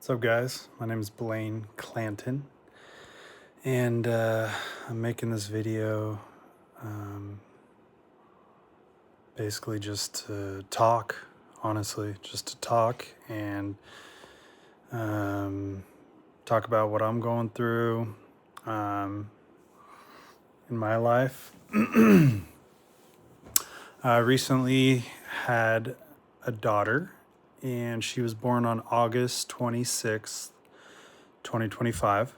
What's up, guys? My name is Blaine Clanton, and I'm making this video basically just to talk, honestly, just to talk and talk about what I'm going through um, in my life. I recently had a daughter, and she was born on August 26th, 2025.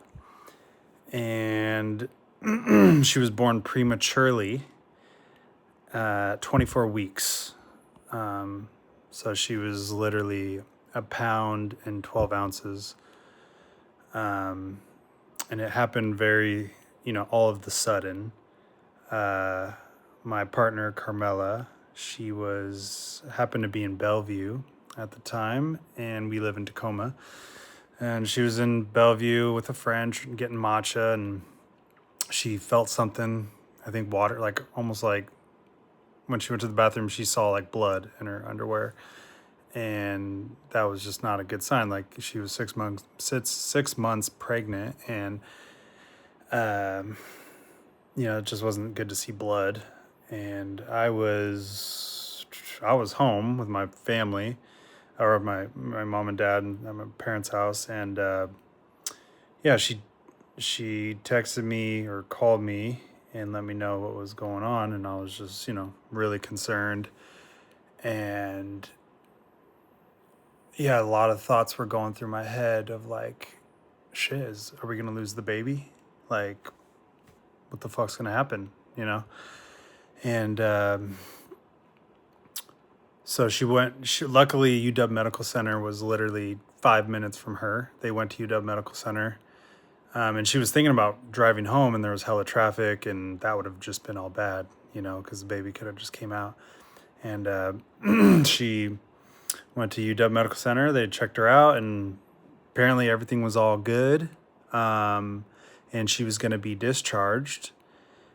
And she was born prematurely, 24 weeks. So she was literally a pound and 12 ounces. And it happened all of the sudden. My partner, Carmela, she happened to be in Bellevue at the time, and we live in Tacoma. And she was in Bellevue with a friend getting matcha, and she felt something, I think water, like almost like when she went to the bathroom, she saw like blood in her underwear. And that was just not a good sign. Like she was 6 months pregnant, and it just wasn't good to see blood. And I was home with my family, or my mom and dad, and at my parents' house. And yeah, she texted me or called me and let me know what was going on, and I was just really concerned. And yeah, a lot of thoughts were going through my head of like, are we gonna lose the baby? Like, what the fuck's gonna happen, and so luckily UW Medical Center was literally 5 minutes from her. They went to UW Medical Center. And she was thinking about driving home, and there was hella traffic, and that would have just been all bad, because the baby could have just came out. And she went to UW Medical Center. They checked her out, and apparently everything was all good. And she was going to be discharged.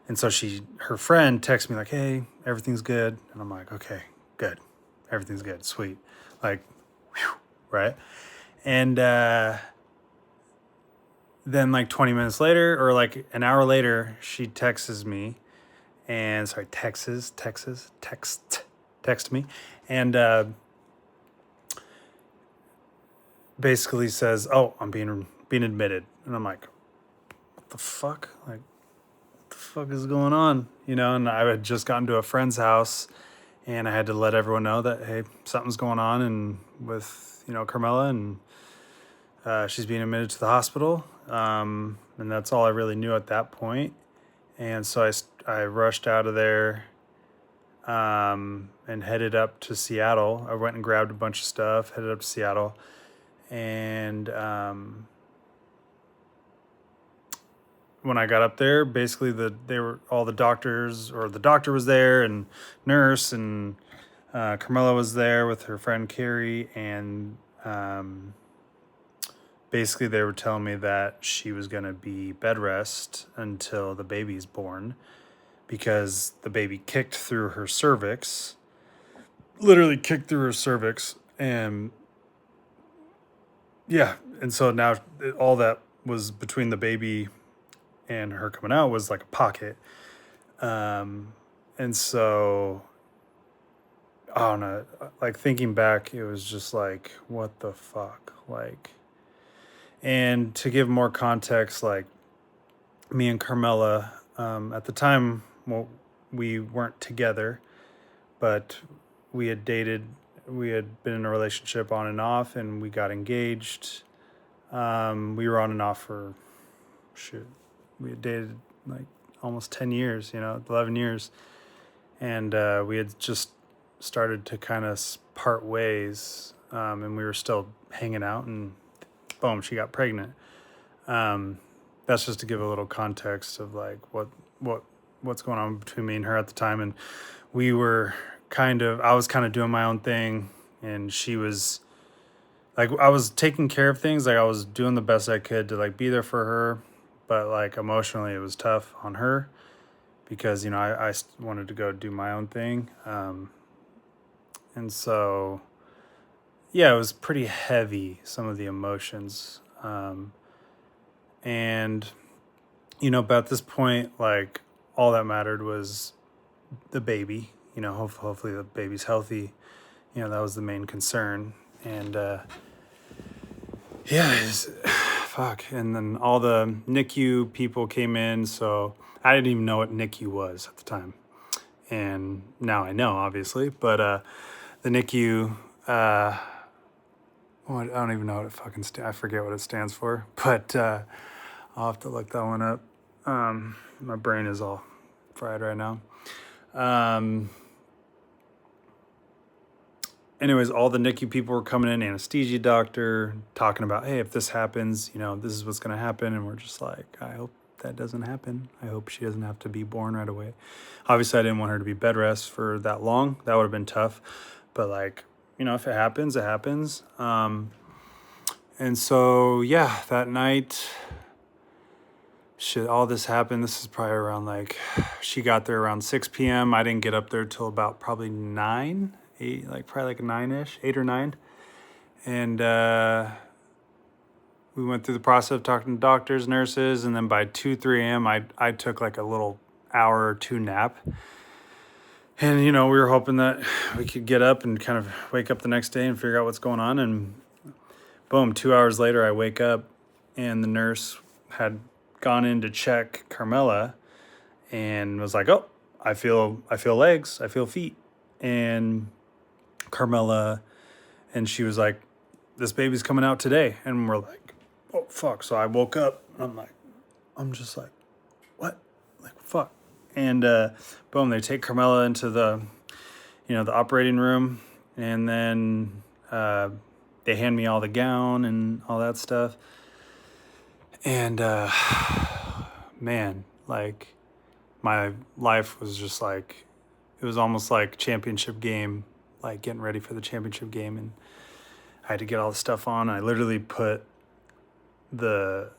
And so her friend texted me like, "Hey, everything's good." And I'm like, "Okay, good. Everything's good. Sweet." Like, whew, right? And then like 20 minutes later, or like an hour later, she texts me text me, and basically says, "Oh, I'm being admitted." And I'm like, "What the fuck? Like, what the fuck is going on?" And I had just gotten to a friend's house, and I had to let everyone know that, hey, something's going on, and with Carmela, and she's being admitted to the hospital. And that's all I really knew at that point. And so I rushed out of there and headed up to Seattle. I went and grabbed a bunch of stuff, headed up to Seattle. And when I got up there, basically all the doctors, or the doctor was there, and nurse, and Carmela was there with her friend Carrie, and basically they were telling me that she was going to be bed rest until the baby's born, because the baby kicked through her cervix, literally kicked through her cervix. And yeah, and so now all that was between the baby and her coming out was like a pocket. And so I don't know, like thinking back, it was just like, what the fuck? Like, and to give more context, like me and Carmela, at the time, well, we weren't together, but we had dated, we had been in a relationship on and off, and we got engaged. We were on and off for, we had dated like almost 10 years, 11 years. And we had just started to kind of part ways, and we were still hanging out, and boom, she got pregnant. That's just to give a little context of like what's going on between me and her at the time. And I was kind of doing my own thing, and she was like, I was taking care of things. Like I was doing the best I could to like be there for her, but like emotionally it was tough on her, because I wanted to go do my own thing. And so yeah, it was pretty heavy, some of the emotions. And, but at this point, like, all that mattered was the baby. Hopefully the baby's healthy. That was the main concern. And, yeah, fuck. And then all the NICU people came in. So I didn't even know what NICU was at the time. And now I know, obviously. But the NICU, I don't even know what it fucking I forget what it stands for. But I'll have to look that one up. My brain is all fried right now. Anyways, all the NICU people were coming in, anesthesia doctor, talking about, hey, if this happens, this is what's going to happen. And we're just like, I hope that doesn't happen. I hope she doesn't have to be born right away. Obviously, I didn't want her to be bed rest for that long. That would have been tough. But like, if it happens, it happens. And so, yeah, that night, all this happened. This is probably around she got there around 6 p.m. I didn't get up there till about probably 9, 8, probably like 9-ish, 8 or 9. And we went through the process of talking to doctors, nurses, and then by 2, 3 a.m., I took like a little hour or two nap. And, we were hoping that we could get up and kind of wake up the next day and figure out what's going on. And boom, 2 hours later, I wake up and the nurse had gone in to check Carmela and was like, oh, I feel legs, I feel feet. And Carmela, and she was like, this baby's coming out today. And we're like, oh, fuck. So I woke up and I'm just like, what? Like, fuck. And boom, they take Carmela into the operating room. And then they hand me all the gown and all that stuff. And man, like, my life was just like, it was almost like championship game, like getting ready for the championship game. And I had to get all the stuff on. I literally put the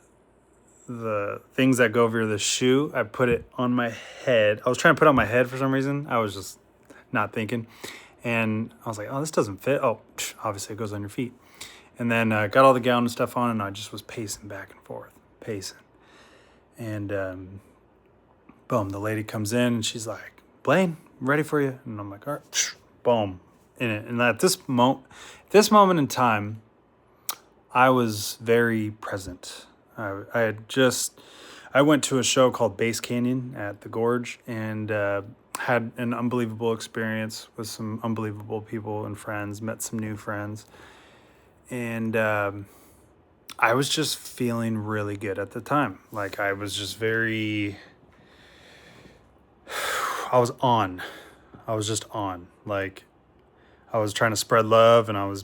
things that go over the shoe, I put it on my head. I was trying to put it on my head for some reason. I was just not thinking. And I was like, oh, this doesn't fit. Oh, obviously it goes on your feet. And then got all the gown and stuff on, and I just was pacing back and forth, pacing. And boom, the lady comes in and she's like, Blaine, I'm ready for you. And I'm like, all right, boom, in it. And at this moment in time, I was very present. I went to a show called Bass Canyon at the Gorge and had an unbelievable experience with some unbelievable people and friends, met some new friends. And I was just feeling really good at the time. Like, I was just I was on. I was just on. Like, I was trying to spread love and I was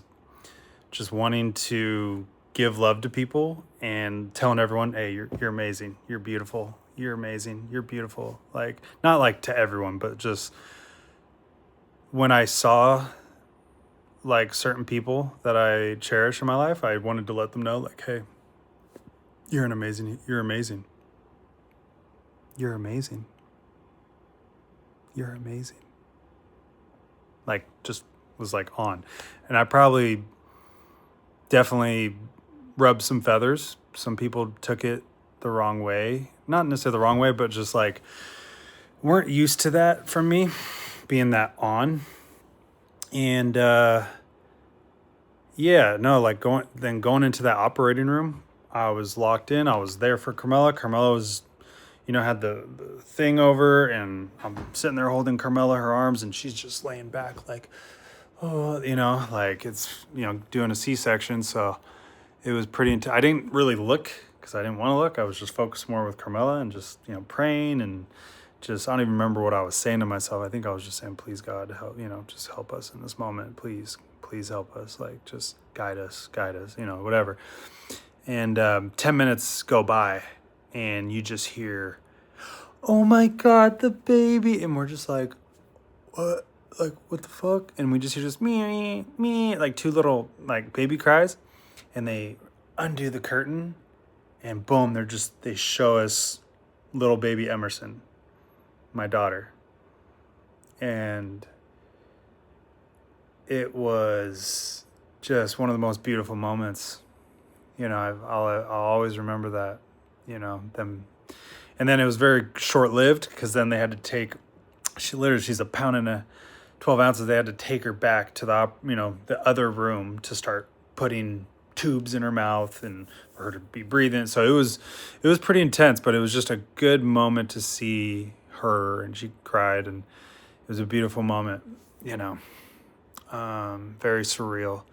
just wanting to give love to people and telling everyone, hey, you're amazing. You're beautiful. You're amazing. You're beautiful. Like, not like to everyone, but just when I saw like certain people that I cherish in my life, I wanted to let them know, like, hey, you're amazing. You're amazing. You're amazing. You're amazing. Like, just was like on. And I probably definitely rubbed some feathers. Some people took it the wrong way. Not necessarily the wrong way, but just like weren't used to that from me, being that on. And yeah, no, like going into that operating room, I was locked in. I was there for Carmela. Carmela was, had the thing over, and I'm sitting there holding Carmela, her arms, and she's just laying back like, oh, like it's, doing a C-section. So it was pretty I didn't really look because I didn't want to look. I was just focused more with Carmela and just, praying and just, I don't even remember what I was saying to myself. I think I was just saying, please God, help, just help us in this moment. Please help us. Like, just guide us, whatever. And 10 minutes go by and you just hear, oh my God, the baby. And we're just like, what? Like, what the fuck? And we just hear just me, like two little like baby cries. And they undo the curtain and boom, they show us little baby Emerson, my daughter. And it was just one of the most beautiful moments. I'll always remember that. Them, and then it was very short lived because then they had to take. She's a pound and 12 ounces. They had to take her back to the other room to start putting tubes in her mouth and for her to be breathing. So it was pretty intense, but it was just a good moment to see her, and she cried, and it was a beautiful moment, very surreal.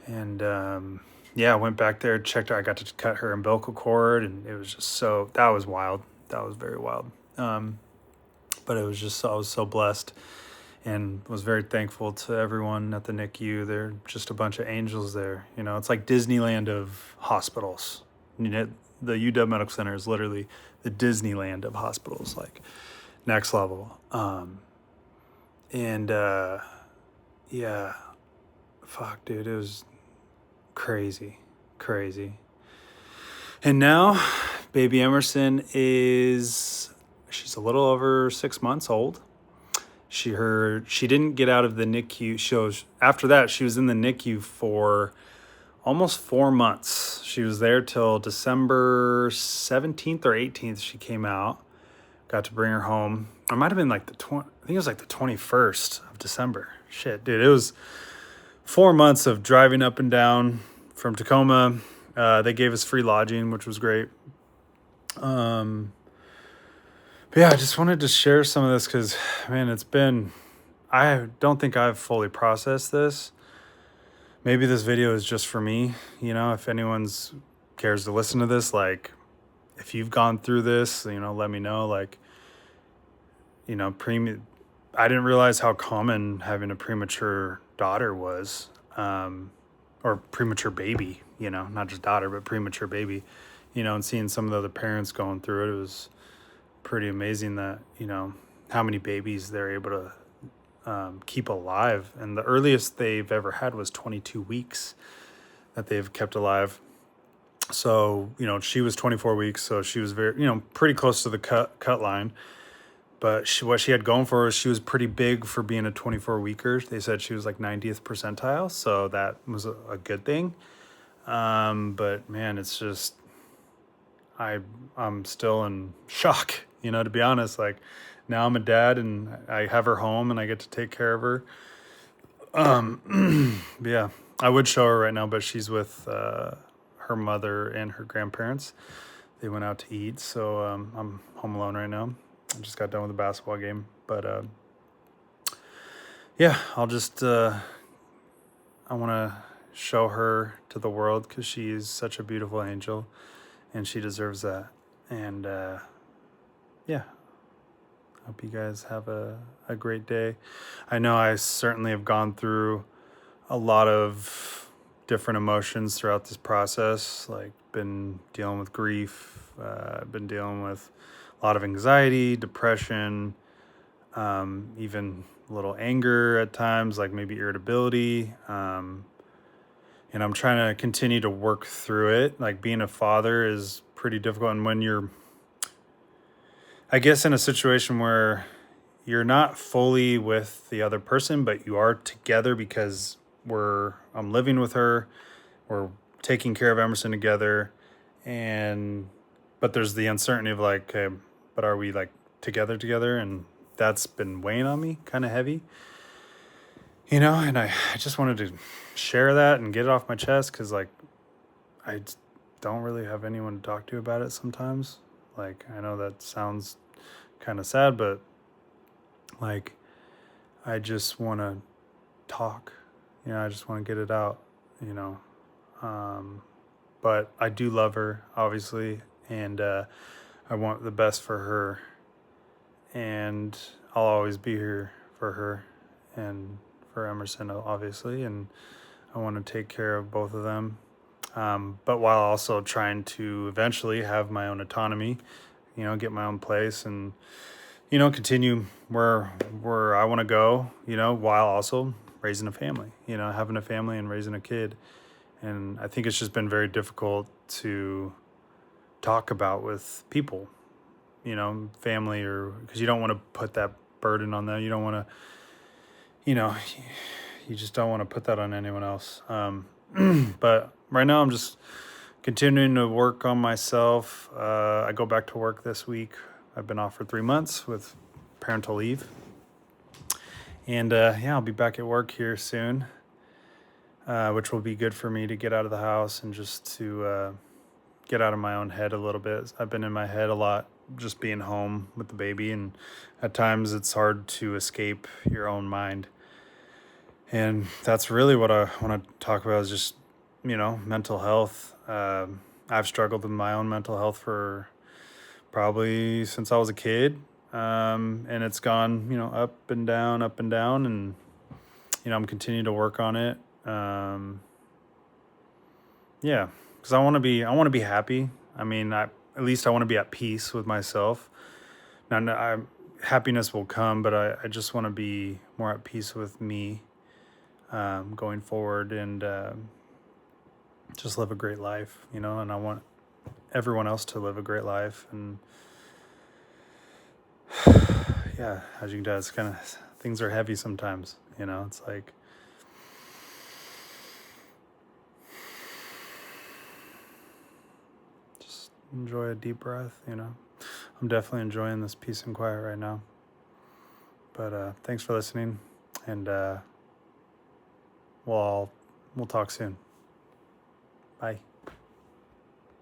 And yeah, I went back there, checked her. I got to cut her umbilical cord, and it was just that was wild. That was very wild. But it was just, I was so blessed and was very thankful to everyone at the NICU. They're just a bunch of angels there. It's like Disneyland of hospitals. The UW Medical Center is literally the Disneyland of hospitals, like next level. And yeah, fuck, dude, it was crazy. And now baby Emerson she's a little over 6 months old. She didn't get out of the NICU. After that, she was in the NICU for almost 4 months. She was there till December 17th or 18th. She came out, got to bring her home. It might have been like I think it was like the 21st of December. Shit, dude, it was 4 months of driving up and down from Tacoma. They gave us free lodging, which was great. But yeah, I just wanted to share some of this because, man, I don't think I've fully processed this. Maybe this video is just for me. If anyone's cares to listen to this, like, if you've gone through this, let me know. Like, I didn't realize how common having a premature daughter was, or premature baby, not just daughter, but premature baby, and seeing some of the other parents going through it, it was pretty amazing that, how many babies they're able to keep alive. And the earliest they've ever had was 22 weeks that they've kept alive. So, she was 24 weeks. So she was very, pretty close to the cut line. But what she had going for her was she was pretty big for being a 24 weeker. They said she was like 90th percentile. So that was a good thing. But man, it's just, I'm still in shock, to be honest. Like, now I'm a dad and I have her home and I get to take care of her. Yeah, I would show her right now, but she's with her mother and her grandparents. They went out to eat, so I'm home alone right now. I just got done with the basketball game, but yeah, I'll just I want to show her to the world because she is such a beautiful angel, and she deserves that. And yeah, hope you guys have a great day. I know I certainly have gone through a lot of different emotions throughout this process, like been dealing with grief, been dealing with a lot of anxiety, depression, even a little anger at times, like maybe irritability. And I'm trying to continue to work through it. Like, being a father is pretty difficult. And when you're, I guess, in a situation where you're not fully with the other person, but you are together because I'm living with her, we're taking care of Emerson together, but there's the uncertainty of like, okay, but are we like together? And that's been weighing on me kind of heavy, and I just wanted to share that and get it off my chest because, like, I don't really have anyone to talk to about it sometimes. Like, I know that sounds kind of sad, but like, I just want to talk, I just want to get it out, but I do love her, obviously, and I want the best for her, and I'll always be here for her and for Emerson, obviously, and I want to take care of both of them, but while also trying to eventually have my own autonomy, get my own place and, continue where I want to go, while also raising a family, having a family and raising a kid. And I think it's just been very difficult to talk about with people, family, or because you don't want to put that burden on them. You don't want to, you just don't want to put that on anyone else. But right now I'm just continuing to work on myself. I go back to work this week. I've been off for 3 months with parental leave. And yeah, I'll be back at work here soon, which will be good for me to get out of the house and just to get out of my own head a little bit. I've been in my head a lot just being home with the baby, and at times it's hard to escape your own mind. And that's really what I want to talk about is just, mental health. I've struggled with my own mental health for probably since I was a kid. And it's gone, up and down, up and down. And, I'm continuing to work on it. Yeah, because I want to be happy. I mean, at least I want to be at peace with myself. Now, happiness will come, but I just want to be more at peace with me, going forward, and just live a great life, and I want everyone else to live a great life. And yeah, as you can tell, it's kind of, things are heavy sometimes, it's like, just enjoy a deep breath. I'm definitely enjoying this peace and quiet right now. But thanks for listening, and we'll talk soon. Bye.